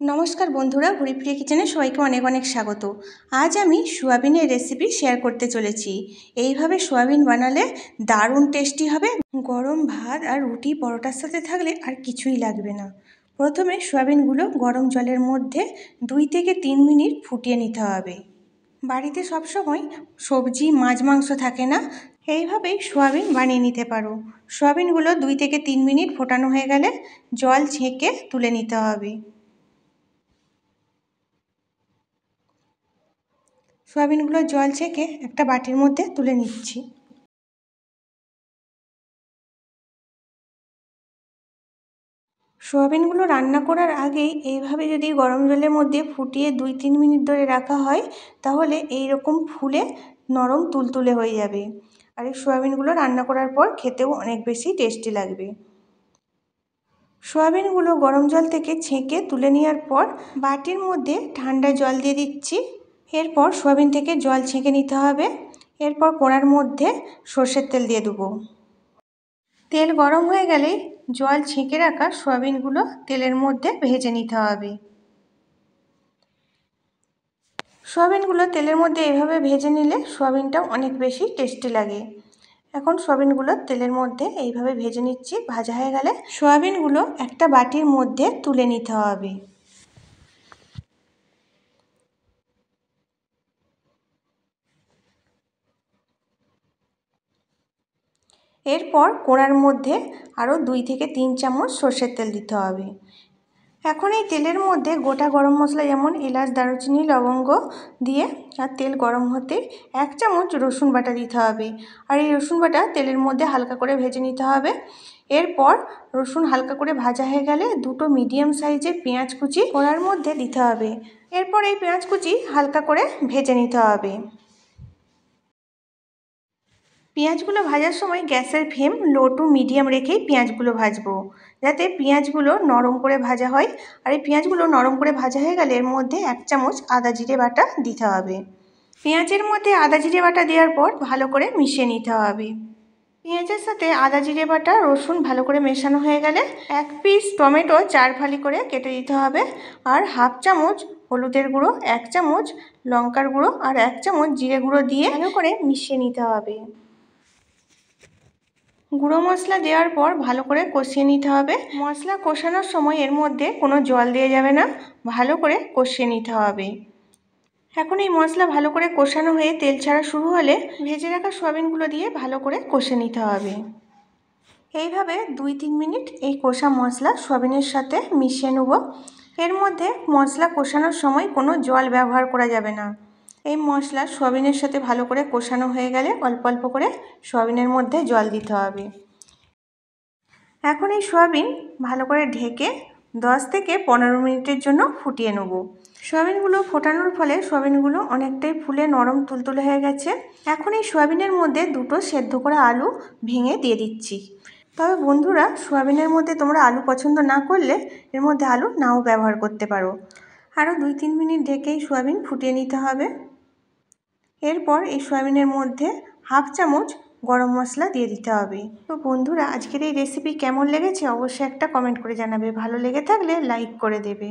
নমস্কার বন্ধুরা, হরিপ্রিয়া কিচেনে সবাইকে অনেক অনেক স্বাগত। আজ আমি সোয়াবিনের রেসিপি শেয়ার করতে চলেছি। এইভাবে সোয়াবিন বানালে দারুণ টেস্টি হবে। গরম ভাত আর রুটি পরোটার সাথে থাকলে আর কিছুই লাগবে না। প্রথমে সোয়াবিনগুলো গরম জলের মধ্যে 2 থেকে 3 মিনিট ফুটিয়ে নিতে হবে। বাড়িতে সবসময় সবজি মাছ মাংস থাকে না, এইভাবেই সোয়াবিন বানিয়ে নিতে পারো। সোয়াবিনগুলো 2 থেকে 3 মিনিট ফোটানো হয়ে গেলে জল ছেঁকে তুলে নিতে হবে। সোয়াবিনগুলো জল ছেঁকে একটা বাটির মধ্যে তুলে নিচ্ছি। সোয়াবিনগুলো রান্না করার আগেই এইভাবে যদি গরম জলের মধ্যে ফুটিয়ে 2-3 মিনিট ধরে রাখা হয়, তাহলে এই রকম ফুলে নরম তুলতুলে হয়ে যাবে। আর এই সোয়াবিনগুলো রান্না করার পর খেতেও অনেক বেশি টেস্টি লাগবে। সোয়াবিনগুলো গরম জল থেকে ছেঁকে তুলে নেওয়ার পর বাটির মধ্যে ঠান্ডা জল দিয়ে দিচ্ছি। এরপর সোয়াবিন থেকে জল ছেঁকে নিতে হবে। এরপর কড়ার মধ্যে সর্ষের তেল দিয়ে দেবো। তেল গরম হয়ে গেলে জল ছেঁকে রাখা সোয়াবিনগুলো তেলের মধ্যে ভেজে নিতে হবে। সোয়াবিনগুলো তেলের মধ্যে এভাবে ভেজে নিলে সোয়াবিনটা অনেক বেশি টেস্টি লাগে। এখন সোয়াবিনগুলো তেলের মধ্যে এইভাবে ভেজে নিচ্ছি। ভাজা হয়ে গেলে সোয়াবিনগুলো একটা বাটির মধ্যে তুলে নিতে হবে। এরপর কড়ার মধ্যে আরও 2 থেকে 3 চামচ সর্ষের তেল দিতে হবে। এখন এই তেলের মধ্যে গোটা গরম মশলা যেমন এলাচ, দারুচিনি, লবঙ্গ দিয়ে আর তেল গরম হতে 1 চামচ রসুন বাটা দিতে হবে। আর এই রসুন বাটা তেলের মধ্যে হালকা করে ভেজে নিতে হবে। এরপর রসুন হালকা করে ভাজা হয়ে গেলে 2টো মিডিয়াম সাইজের পেঁয়াজ কুচি কড়ার মধ্যে দিতে হবে। এরপর এই পেঁয়াজ কুচি হালকা করে ভেজে নিতে হবে। পেঁয়াজগুলো ভাজার সময় গ্যাসের ফ্লেম লো টু মিডিয়াম রেখেই পেঁয়াজগুলো ভাজবো, যাতে পেঁয়াজগুলো নরম করে ভাজা হয়। আর এই পেঁয়াজগুলো নরম করে ভাজা হয়ে গেলে এর মধ্যে 1 চামচ আদা জিরে বাটা দিতে হবে। পেঁয়াজের মধ্যে আদা জিরে বাটা দেওয়ার পর ভালো করে মিশিয়ে নিতে হবে। পেঁয়াজের সাথে আদা জিরে বাটা, রসুন ভালো করে মেশানো হয়ে গেলে 1 পিস টমেটো 4 ফালি করে কেটে দিতে হবে। আর 1/2 চামচ হলুদের গুঁড়ো, 1 চামচ লঙ্কার গুঁড়ো আর 1 চামচ জিরে গুঁড়ো দিয়ে ভালো করে মিশিয়ে নিতে হবে। গুঁড়ো মশলা দেওয়ার পর ভালো করে কষিয়ে নিতে হবে। মশলা কষানোর সময় এর মধ্যে কোনো জল দেওয়া যাবে না, ভালো করে কষিয়ে নিতে হবে। এখন এই মশলা ভালো করে কষানো হয়ে তেল ছাড়া শুরু হলে ভেজে রাখা সোয়াবিনগুলো দিয়ে ভালো করে কষে নিতে হবে। এইভাবে 2-3 মিনিট এই কষা মশলা সোয়াবিনের সাথে মিশিয়ে নেব। এর মধ্যে মশলা কষানোর সময় কোনো জল ব্যবহার করা যাবে না। এই মশলা সোয়াবিনের সাথে ভালো করে কষানো হয়ে গেলে অল্প অল্প করে সোয়াবিনের মধ্যে জল দিতে হবে। এখন এই সোয়াবিন ভালো করে ঢেকে 10 থেকে 15 মিনিটের জন্য ফুটিয়ে নেব। সোয়াবিনগুলো ফোটানোর ফলে সোয়াবিনগুলো অনেকটাই ফুলে নরম তুলতুলে হয়ে গেছে। এখন এই সোয়াবিনের মধ্যে 2টো সেদ্ধ করা আলু ভেঙে দিয়ে দিচ্ছি। তবে বন্ধুরা, সোয়াবিনের মধ্যে তোমরা আলু পছন্দ না করলে এর মধ্যে আলু নাও ব্যবহার করতে পারো। আরও 2-3 মিনিট ঢেকেই সোয়াবিন ফুটিয়ে নিতে হবে। এরপর এই সোয়াবিনের মধ্যে 1/2 চামচ গরম মশলা দিয়ে দিতে হবে। তো বন্ধুরা, আজকের এই রেসিপি কেমন লেগেছে অবশ্যই একটা কমেন্ট করে জানাবে। ভালো লেগে থাকলে লাইক করে দেবে।